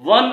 1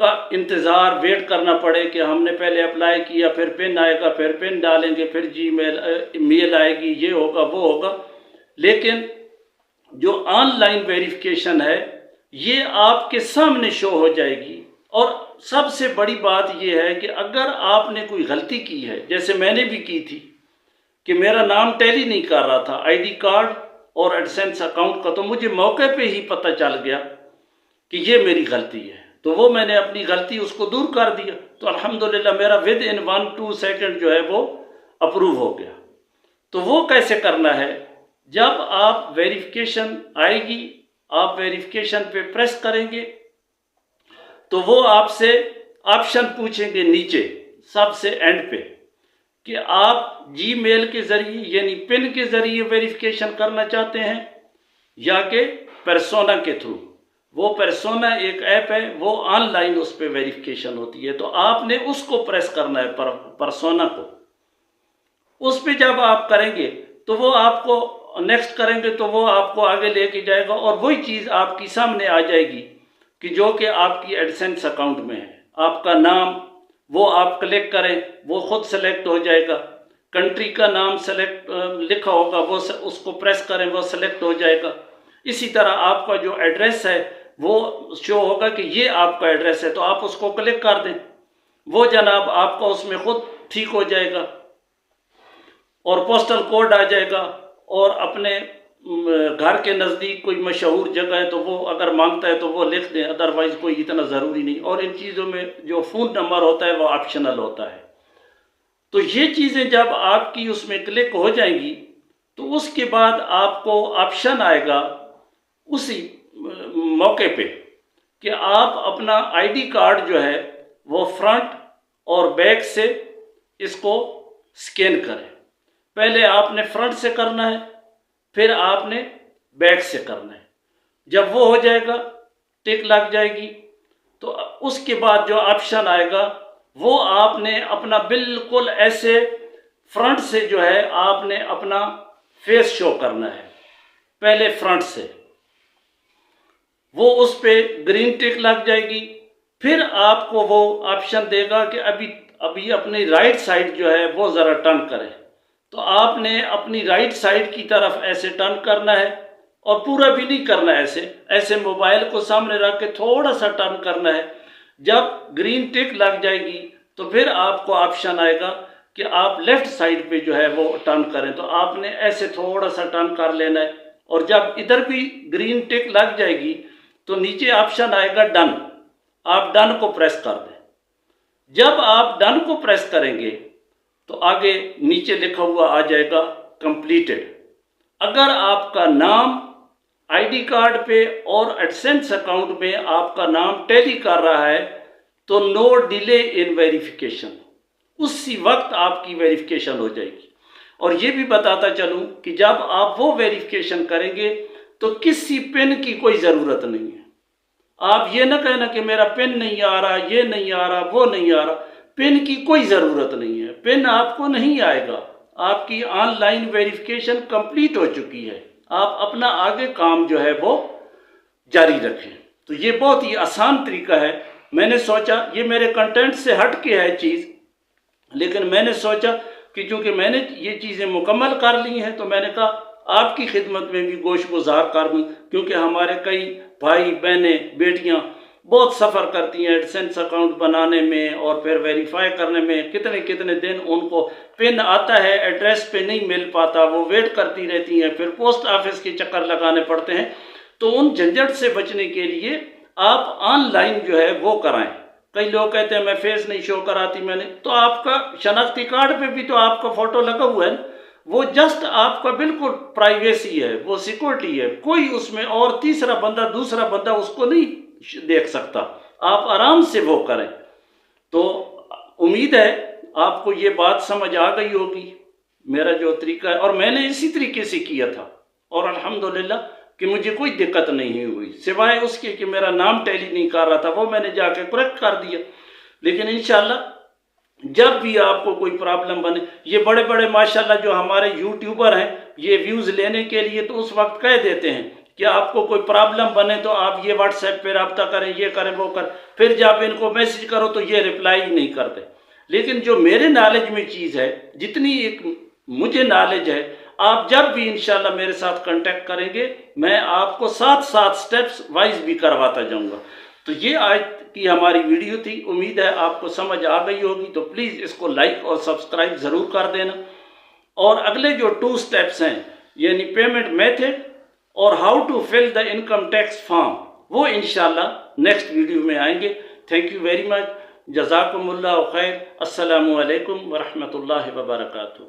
کا انتظار ویٹ کرنا پڑے کہ ہم نے پہلے اپلائی کیا، پھر پن آئے گا، پھر پن ڈالیں گے، پھر جی میل آئے گی، یہ ہوگا وہ ہوگا. لیکن جو آن لائن ویریفیکیشن ہے یہ آپ کے سامنے شو ہو جائے گی. اور سب سے بڑی بات یہ ہے کہ اگر آپ نے کوئی غلطی کی ہے، جیسے میں نے بھی کی تھی کہ میرا نام ٹیلی نہیں کر رہا تھا آئی ڈی کارڈ اور ایڈسنس اکاؤنٹ کا، تو مجھے موقع پہ ہی پتہ چل گیا کہ یہ میری غلطی ہے، تو وہ میں نے اپنی غلطی اس کو دور کر دیا. تو الحمدللہ میرا ود ان 1-2 سیکنڈ جو ہے وہ اپروو ہو گیا. تو وہ کیسے کرنا ہے؟ جب آپ ویریفیکیشن آئے گی، آپ ویریفیکیشن پہ پریس کریں گے تو وہ آپ سے آپشن پوچھیں گے نیچے سب سے اینڈ پہ کہ آپ جی میل کے ذریعے یعنی پن کے ذریعے ویریفیکیشن کرنا چاہتے ہیں یا کہ پرسونا کے تھرو. وہ پرسونا ایک ایپ ہے، وہ آن لائن اس پہ ویریفیکیشن ہوتی ہے، تو آپ نے اس کو پریس کرنا ہے، پرسونا کو. اس پہ جب آپ کریں گے تو وہ آپ کو نیکسٹ کریں گے تو وہ آپ کو آگے لے کے جائے گا اور وہی چیز آپ کی سامنے آ جائے گی کہ جو کہ آپ کی ایڈسنس اکاؤنٹ میں ہے. آپ کا نام وہ آپ کلک کریں، وہ خود سلیکٹ ہو جائے گا. کنٹری کا نام سلیکٹ لکھا ہوگا، وہ اس کو پریس کریں، وہ سلیکٹ ہو جائے گا. اسی طرح آپ کا جو ایڈریس ہے وہ شو ہوگا کہ یہ آپ کا ایڈریس ہے، تو آپ اس کو کلک کر دیں، وہ جناب آپ کا اس میں خود ٹھیک ہو جائے گا اور پوسٹل کوڈ آ جائے گا. اور اپنے گھر کے نزدیک کوئی مشہور جگہ ہے تو وہ اگر مانگتا ہے تو وہ لکھ دیں، ادروائز کوئی اتنا ضروری نہیں. اور ان چیزوں میں جو فون نمبر ہوتا ہے وہ آپشنل ہوتا ہے. تو یہ چیزیں جب آپ کی اس میں کلک ہو جائیں گی تو اس کے بعد آپ کو آپشن آئے گا اسی موقع پہ کہ آپ اپنا آئی ڈی کارڈ جو ہے وہ فرنٹ اور بیک سے اس کو سکین کریں. پہلے آپ نے فرنٹ سے کرنا ہے، پھر آپ نے بیک سے کرنا ہے. جب وہ ہو جائے گا، ٹک لگ جائے گی، تو اس کے بعد جو آپشن آئے گا وہ آپ نے اپنا بالکل ایسے فرنٹ سے جو ہے آپ نے اپنا فیس شو کرنا ہے. پہلے فرنٹ سے وہ اس پہ گرین ٹک لگ جائے گی. پھر آپ کو وہ آپشن دے گا کہ ابھی اپنی رائٹ سائڈ جو ہے وہ ذرا ٹرن کریں. تو آپ نے اپنی رائٹ سائڈ کی طرف ایسے ٹرن کرنا ہے اور پورا بھی نہیں کرنا ہے، ایسے موبائل کو سامنے رکھ کے تھوڑا سا ٹرن کرنا ہے. جب گرین ٹک لگ جائے گی تو پھر آپ کو آپشن آئے گا کہ آپ لیفٹ سائڈ پہ جو ہے وہ ٹرن کریں. تو آپ نے ایسے تھوڑا سا ٹرن کر لینا ہے اور جب ادھر بھی گرین ٹک لگ جائے گی تو نیچے آپشن آئے گا ڈن. آپ ڈن کو پریس کر دیں. جب آپ ڈن کو پریس کریں گے تو آگے نیچے لکھا ہوا آ جائے گا کمپلیٹڈ. اگر آپ کا نام آئی ڈی کارڈ پہ اور ایڈسنس اکاؤنٹ میں آپ کا نام ٹیلی کر رہا ہے تو نو ڈیلے ان ویریفیکیشن، اسی وقت آپ کی ویریفیکیشن ہو جائے گی. اور یہ بھی بتاتا چلوں کہ جب آپ وہ ویریفیکیشن کریں گے تو کسی پن کی کوئی ضرورت نہیں ہے. آپ یہ نہ کہنا کہ میرا پن نہیں آ رہا، یہ نہیں آ رہا، وہ نہیں آ رہا. پن کی کوئی ضرورت نہیں ہے، پن آپ کو نہیں آئے گا. آپ کی آن لائن ویریفیکیشن کمپلیٹ ہو چکی ہے. آپ اپنا آگے کام جو ہے وہ جاری رکھیں. تو یہ بہت ہی آسان طریقہ ہے. میں نے سوچا یہ میرے کنٹینٹ سے ہٹ کے ہے چیز، لیکن میں نے سوچا کہ چونکہ میں نے یہ چیزیں مکمل کر لی ہیں تو میں نے کہا آپ کی خدمت میں بھی گوش گزار کر دوں، کیونکہ ہمارے کئی بھائی بہنیں بیٹیاں بہت سفر کرتی ہیں ایڈسنس اکاؤنٹ بنانے میں اور پھر ویریفائی کرنے میں. کتنے دن ان کو پن آتا ہے، ایڈریس پہ نہیں مل پاتا، وہ ویٹ کرتی رہتی ہیں، پھر پوسٹ آفس کے چکر لگانے پڑتے ہیں. تو ان جھنجھٹ سے بچنے کے لیے آپ آن لائن جو ہے وہ کرائیں. کئی لوگ کہتے ہیں میں فیس نہیں شو کراتی میں نے، تو آپ کا شناختی کارڈ پہ بھی تو آپ کا فوٹو لگا ہوا ہے، وہ جسٹ آپ کا بالکل پرائیویسی ہے، وہ سیکورٹی ہے. کوئی اس میں اور تیسرا بندہ دوسرا بندہ اس کو نہیں دیکھ سکتا. آپ آرام سے وہ کریں. تو امید ہے آپ کو یہ بات سمجھ آ گئی ہوگی میرا جو طریقہ ہے، اور میں نے اسی طریقے سے کیا تھا اور الحمدللہ کہ مجھے کوئی دقت نہیں ہوئی، سوائے اس کے کہ میرا نام ٹیلی نہیں کر رہا تھا، وہ میں نے جا کے کریکٹ کر دیا. لیکن انشاءاللہ جب بھی آپ کو کوئی پرابلم بنے، یہ بڑے ماشاءاللہ جو ہمارے یوٹیوبر ہیں یہ ویوز لینے کے لیے تو اس وقت کہہ دیتے ہیں کہ آپ کو کوئی پرابلم بنے تو آپ یہ واٹس ایپ پہ رابطہ کریں، یہ کریں، وہ کریں، پھر جب ان کو میسج کرو تو یہ رپلائی ہی نہیں کرتے۔ لیکن جو میرے نالج میں چیز ہے، جتنی ایک مجھے نالج ہے، آپ جب بھی انشاءاللہ میرے ساتھ کنٹیکٹ کریں گے، میں آپ کو ساتھ ساتھ سٹیپس وائز بھی کرواتا جاؤں گا۔ تو یہ آج کی ہماری ویڈیو تھی، امید ہے آپ کو سمجھ آ گئی ہوگی، تو پلیز اس کو لائک اور سبسکرائب ضرور کر دینا۔ اور اگلے جو 2 سٹیپس ہیں، یعنی پیمنٹ میتھڈ اور how to fill the income tax form, وہ انشاءاللہ نیکسٹ ویڈیو میں آئیں گے۔ تھینک یو ویری مچ، جزاکم اللہ خیر، السلام علیکم ورحمۃ اللہ وبرکاتہ۔